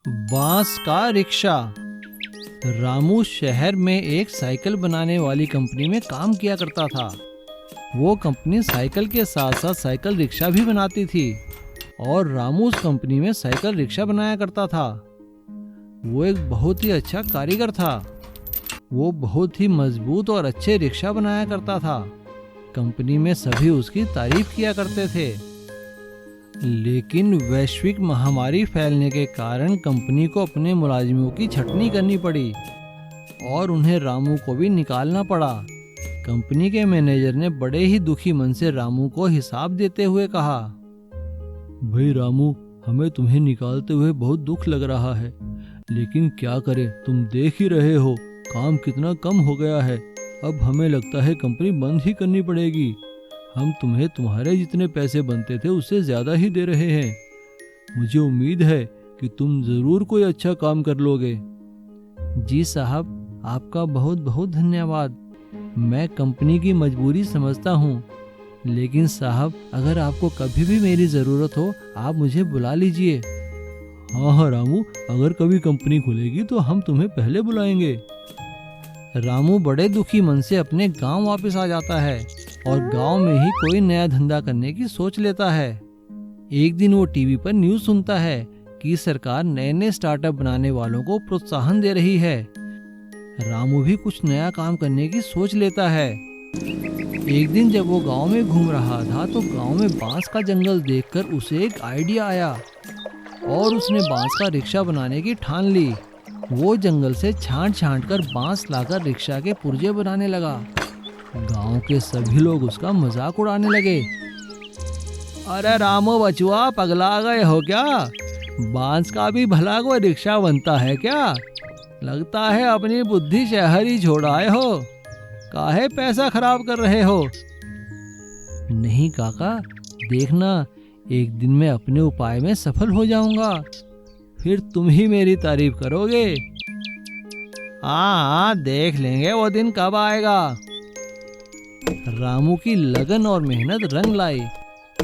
बांस का रिक्शा। रामू शहर में एक साइकिल बनाने वाली कंपनी में काम किया करता था। वो कंपनी साइकिल के साथ साथ साइकिल रिक्शा भी बनाती थी और रामू उस कंपनी में साइकिल रिक्शा बनाया करता था। वो एक बहुत ही अच्छा कारीगर था। वो बहुत ही मजबूत और अच्छे रिक्शा बनाया करता था। कंपनी में सभी उसकी तारीफ किया करते थे। लेकिन वैश्विक महामारी फैलने के कारण कंपनी को अपने मुलाजिमों की छटनी करनी पड़ी और उन्हें रामू को भी निकालना पड़ा। कंपनी के मैनेजर ने बड़े ही दुखी मन से रामू को हिसाब देते हुए कहा, भाई रामू, हमें तुम्हें निकालते हुए बहुत दुख लग रहा है, लेकिन क्या करें, तुम देख ही रहे हो काम कितना कम हो गया है। अब हमें लगता है कंपनी बंद ही करनी पड़ेगी। हम तुम्हें तुम्हारे जितने पैसे बनते थे उससे ज्यादा ही दे रहे हैं। मुझे उम्मीद है कि तुम जरूर कोई अच्छा काम कर लोगे। जी साहब, आपका बहुत बहुत धन्यवाद। मैं कंपनी की मजबूरी समझता हूँ, लेकिन साहब अगर आपको कभी भी मेरी ज़रूरत हो आप मुझे बुला लीजिए। हाँ रामू, अगर कभी कंपनी खुलेगी तो हम तुम्हें पहले बुलाएंगे। रामू बड़े दुखी मन से अपने गांव वापस आ जाता है और गांव में ही कोई नया धंधा करने की सोच लेता है। एक दिन वो टीवी पर न्यूज़ सुनता है कि सरकार नए नए स्टार्टअप बनाने वालों को प्रोत्साहन दे रही है। रामू भी कुछ नया काम करने की सोच लेता है। एक दिन जब वो गांव में घूम रहा था तो गांव में बांस का जंगल देखकर उसे एक आइडिया आया और उसने बांस का रिक्शा बनाने की ठान ली। वो जंगल से छांट कर बांस लाकर रिक्शा के पुर्जे बनाने लगा। गांव के सभी लोग उसका मजाक उड़ाने लगे। अरे रामू बचुआ, पगला गए हो क्या? बांस का भी भला कोई रिक्शा बनता है क्या? लगता है अपनी बुद्धि शहर ही छोड़ आए हो। काहे पैसा खराब कर रहे हो? नहीं काका, देखना एक दिन मैं अपने उपाय में सफल हो जाऊंगा, फिर तुम ही मेरी तारीफ करोगे। हाँ, देख लेंगे वो दिन कब आएगा। रामू की लगन और मेहनत रंग लाई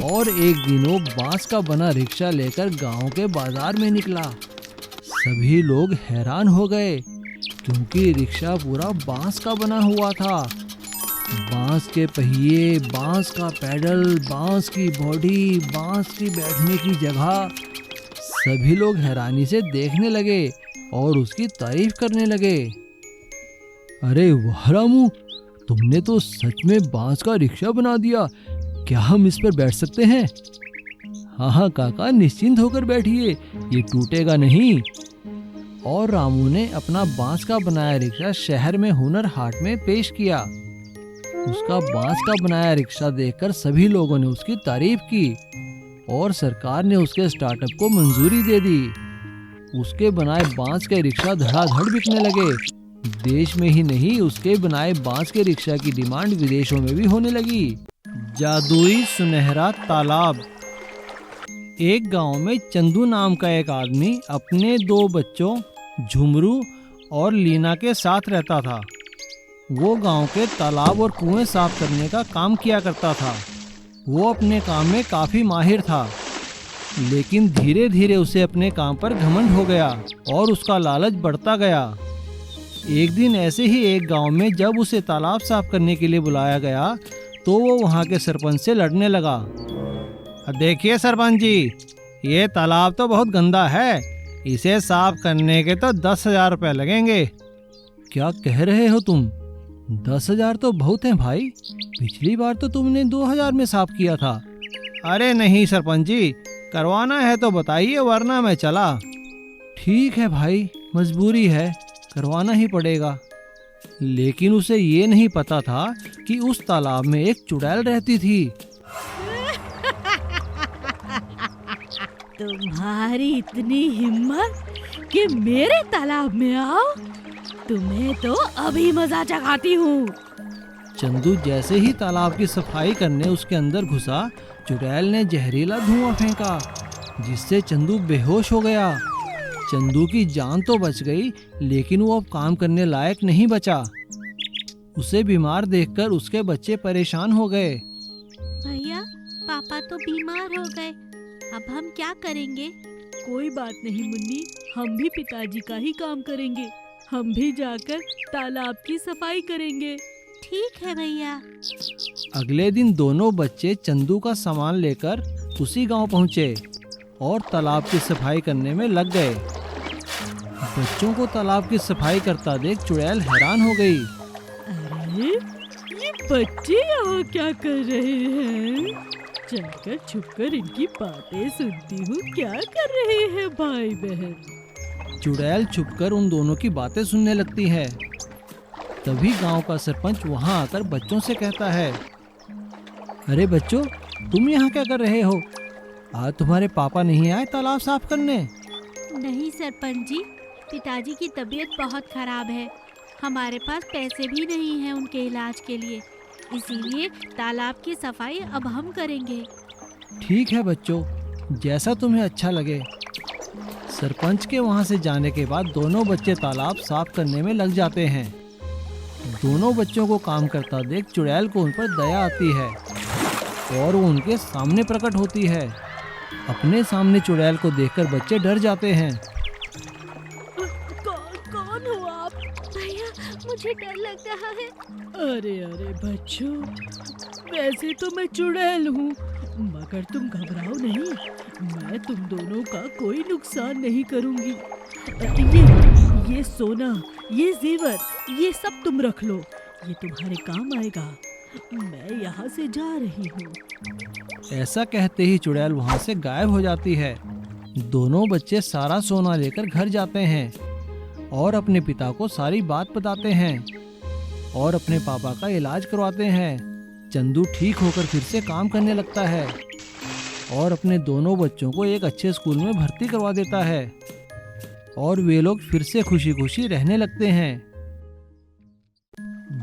और एक दिन वो बांस का बना रिक्शा लेकर गांव के बाजार में निकला। सभी लोग हैरान हो गए क्योंकि रिक्शा पूरा बांस का बना हुआ था। बांस के पहिए, बांस का पैडल, बांस की बॉडी, बांस की बैठने की जगह। सभी लोग हैरानी से देखने लगे और उसकी तारीफ करने लगे। अरे वाह रामू, तुमने तो सच में बांस का रिक्शा बना दिया। क्या हम इस पर बैठ सकते हैं? हाँ काका, निश्चिंत होकर बैठिए, ये टूटेगा नहीं। और रामू ने अपना बांस का बनाया रिक्शा शहर में हुनर हाट में पेश किया। उसका बांस का बनाया रिक्शा देखकर सभी लोगों ने उसकी तारीफ की और सरकार ने उसके स्टार्टअप को मंजूरी दे दी। उसके बनाए बांस के रिक्शा धड़ाधड़ बिकने लगे। देश में ही नहीं, उसके बनाए बांस के रिक्शा की डिमांड विदेशों में भी होने लगी। जादुई सुनहरा तालाब। एक गांव में चंदू नाम का एक आदमी अपने 2 बच्चों झुमरू और लीना के साथ रहता था। वो गांव के तालाब और कुएं साफ करने का काम किया करता था। वो अपने काम में काफ़ी माहिर था, लेकिन धीरे धीरे उसे अपने काम पर घमंड हो गया और उसका लालच बढ़ता गया। एक दिन ऐसे ही एक गांव में जब उसे तालाब साफ करने के लिए बुलाया गया तो वो वहाँ के सरपंच से लड़ने लगा। देखिए सरपंच जी, ये तालाब तो बहुत गंदा है, इसे साफ करने के तो 10,000 रुपये लगेंगे। क्या कह रहे हो तुम? 10,000 तो बहुत हैं भाई, पिछली बार तो तुमने 2,000 में साफ किया था। अरे नहीं सरपंच जी, करवाना है तो बताइए वरना मैं चला। ठीक है भाई, मजबूरी है, करवाना ही पड़ेगा। लेकिन उसे ये नहीं पता था कि उस तालाब में एक चुड़ैल रहती थी। तुम्हारी इतनी हिम्मत कि मेरे तालाब में आओ? तुम्हें तो अभी मजा चखाती हूँ। चंदू जैसे ही तालाब की सफाई करने उसके अंदर घुसा, चुड़ैल ने जहरीला धुआं फेंका जिससे चंदू बेहोश हो गया। चंदू की जान तो बच गई, लेकिन वो अब काम करने लायक नहीं बचा। उसे बीमार देखकर उसके बच्चे परेशान हो गए। भैया, पापा तो बीमार हो गए, अब हम क्या करेंगे? कोई बात नहीं मुन्नी, हम भी पिताजी का ही काम करेंगे। हम भी जाकर तालाब की सफाई करेंगे। ठीक है भैया। अगले दिन दोनों बच्चे चंदू का सामान लेकर उसी गांव पहुंचे और तालाब की सफाई करने में लग गए। बच्चों को तालाब की सफाई करता देख चुड़ैल हैरान हो गई। अरे ये बच्चे यहाँ क्या कर रहे हैं? चलकर छुपकर इनकी बातें सुनती हूँ, क्या कर रहे हैं भाई बहन। चुड़ैल छुपकर उन दोनों की बातें सुनने लगती है। तभी गांव का सरपंच वहां आकर बच्चों से कहता है, अरे बच्चों, तुम यहाँ क्या कर रहे हो? आज तुम्हारे पापा नहीं आए तालाब साफ करने? नहीं सरपंच जी, पिताजी की तबीयत बहुत खराब है। हमारे पास पैसे भी नहीं हैं उनके इलाज के लिए, इसीलिए तालाब की सफाई अब हम करेंगे। ठीक है बच्चों, जैसा तुम्हें अच्छा लगे। सरपंच के वहां से जाने के बाद दोनों बच्चे तालाब साफ करने में लग जाते हैं। दोनों बच्चों को काम करता देख चुड़ैल को उन पर दया आती है और वो उनके सामने प्रकट होती है। अपने सामने चुड़ैल को देखकर बच्चे डर जाते हैं। कौन हो आप? भैया, मुझे डर लग रहा है। अरे बच्चों, वैसे तो मैं चुड़ैल हूँ, मगर तुम घबराओ नहीं, मैं तुम दोनों का कोई नुकसान नहीं करूँगी। ये सोना, ये जेवर, ये सब तुम रख लो, ये तुम्हारे काम आएगा। मैं यहाँ से जा रही हूँ। ऐसा कहते ही चुड़ैल वहां से गायब हो जाती है। दोनों बच्चे सारा सोना लेकर घर जाते हैं और अपने पिता को सारी बात बताते हैं और अपने पापा का इलाज करवाते हैं। चंदू ठीक होकर फिर से काम करने लगता है और अपने दोनों बच्चों को एक अच्छे स्कूल में भर्ती करवा देता है और वे लोग फिर से खुशी खुशी रहने लगते हैं।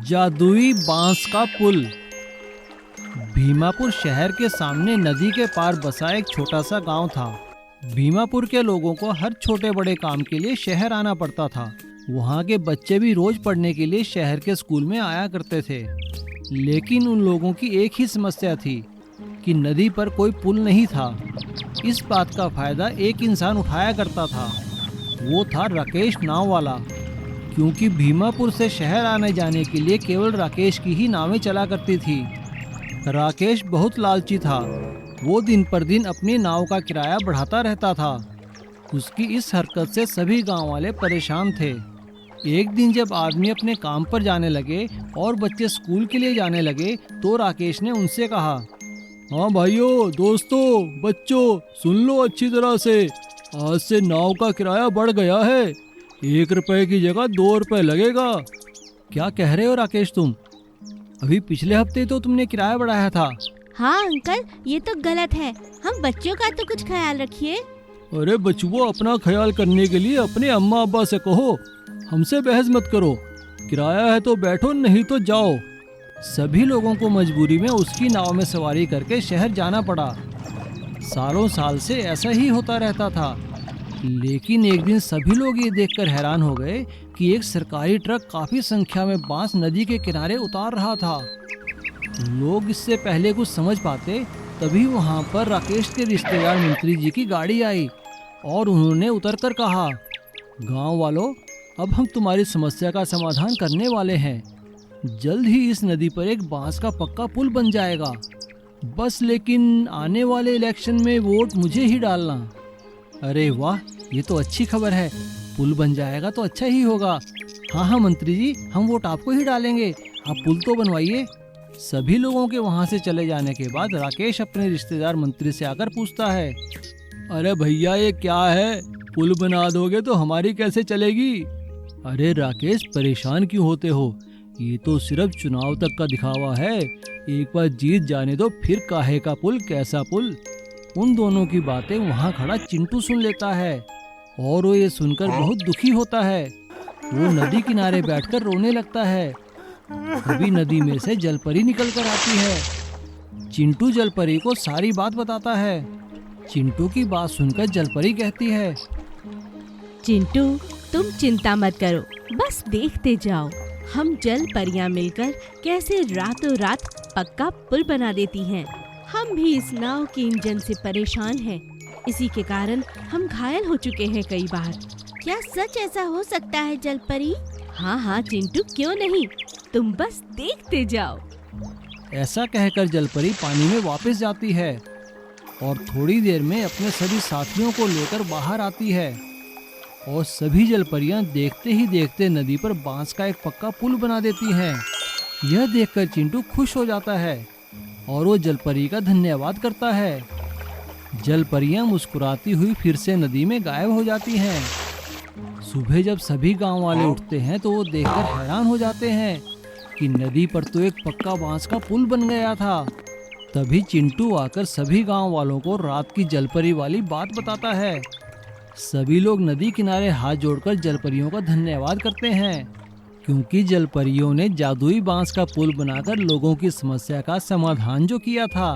जादुई बांस का पुल। भीमापुर शहर के सामने नदी के पार बसा एक छोटा सा गांव था। भीमापुर के लोगों को हर छोटे बड़े काम के लिए शहर आना पड़ता था। वहाँ के बच्चे भी रोज पढ़ने के लिए शहर के स्कूल में आया करते थे। लेकिन उन लोगों की एक ही समस्या थी कि नदी पर कोई पुल नहीं था। इस बात का फायदा एक इंसान उठाया करता था, वो था राकेश नाव वाला। क्योंकि भीमापुर से शहर आने जाने के लिए केवल राकेश की ही नावें चला करती थी। राकेश बहुत लालची था। वो दिन पर दिन अपनी नाव का किराया बढ़ाता रहता था। उसकी इस हरकत से सभी गांव वाले परेशान थे। एक दिन जब आदमी अपने काम पर जाने लगे और बच्चे स्कूल के लिए जाने लगे तो राकेश ने उनसे कहा, हाँ भाइयों, दोस्तों, बच्चों, सुन लो अच्छी तरह से, आज से नाव का किराया बढ़ गया है। 1 रुपए की जगह 2 रुपए लगेगा। क्या कह रहे हो राकेश तुम? अभी पिछले हफ्ते तो तुमने किराया बढ़ाया था। हाँ अंकल, ये तो गलत है। हम बच्चों का तो कुछ ख्याल रखिए। अरे बचुओ, अपना ख्याल करने के लिए अपने अम्मा अब्बा से कहो, हमसे बहस मत करो। किराया है तो बैठो, नहीं तो जाओ। सभी लोगों को मजबूरी में उसकी नाव में सवारी करके शहर जाना पड़ा। सालों साल से ऐसा ही होता रहता था। लेकिन एक दिन सभी लोग ये देखकर हैरान हो गए कि एक सरकारी ट्रक काफी संख्या में बांस नदी के किनारे उतार रहा था। लोग इससे पहले कुछ समझ पाते तभी वहां पर राकेश के रिश्तेदार मंत्री जी की गाड़ी आई और उन्होंने उतरकर कहा, गांव वालों, अब हम तुम्हारी समस्या का समाधान करने वाले हैं। जल्द ही इस नदी पर एक बांस का पक्का पुल बन जाएगा। बस लेकिन आने वाले इलेक्शन में वोट मुझे ही डालना। अरे वाह, ये तो अच्छी खबर है। पुल बन जाएगा तो अच्छा ही होगा। हाँ मंत्री जी, हम वोट आपको ही डालेंगे। आप पुल तो बनवाइए। सभी लोगों के वहाँ से चले जाने के बाद राकेश अपने रिश्तेदार मंत्री से आकर पूछता है, अरे भैया, ये क्या है? पुल बना दोगे तो हमारी कैसे चलेगी? अरे राकेश, परेशान क्यों होते हो? ये तो सिर्फ चुनाव तक का दिखावा है। एक बार जीत जाने दो, फिर काहे का पुल, कैसा पुल। उन दोनों की बातें वहाँ खड़ा चिंटू सुन लेता है और वो ये सुनकर बहुत दुखी होता है। वो नदी किनारे बैठकर रोने लगता है। तभी नदी में से जलपरी निकल कर आती है। चिंटू जलपरी को सारी बात बताता है। चिंटू की बात सुनकर जलपरी कहती है, चिंटू, तुम चिंता मत करो, बस देखते जाओ हम जल परियां मिलकर कैसे रातों रात पक्का पुल बना देती हैं। हम भी इस नाव के इंजन से परेशान हैं। इसी के कारण हम घायल हो चुके हैं कई बार। क्या सच ऐसा हो सकता है जलपरी? हाँ हाँ चिंटू, क्यों नहीं, तुम बस देखते जाओ। ऐसा कहकर जलपरी पानी में वापस जाती है और थोड़ी देर में अपने सभी साथियों को लेकर बाहर आती है और सभी जलपरियां देखते ही देखते नदी पर बांस का एक पक्का पुल बना देती हैं। यह देखकर चिंटू खुश हो जाता है और वो जलपरी का धन्यवाद करता है। जलपरियां मुस्कुराती हुई फिर से नदी में गायब हो जाती हैं। सुबह जब सभी गांव वाले उठते हैं तो वो देखकर हैरान हो जाते हैं कि नदी पर तो एक पक्का बांस का पुल बन गया था। तभी चिंटू आकर सभी गांव वालों को रात की जलपरी वाली बात बताता है। सभी लोग नदी किनारे हाथ जोड़कर जलपरियों का धन्यवाद करते हैं क्योंकि जलपरियों ने जादुई बांस का पुल बनाकर लोगों की समस्या का समाधान जो किया था।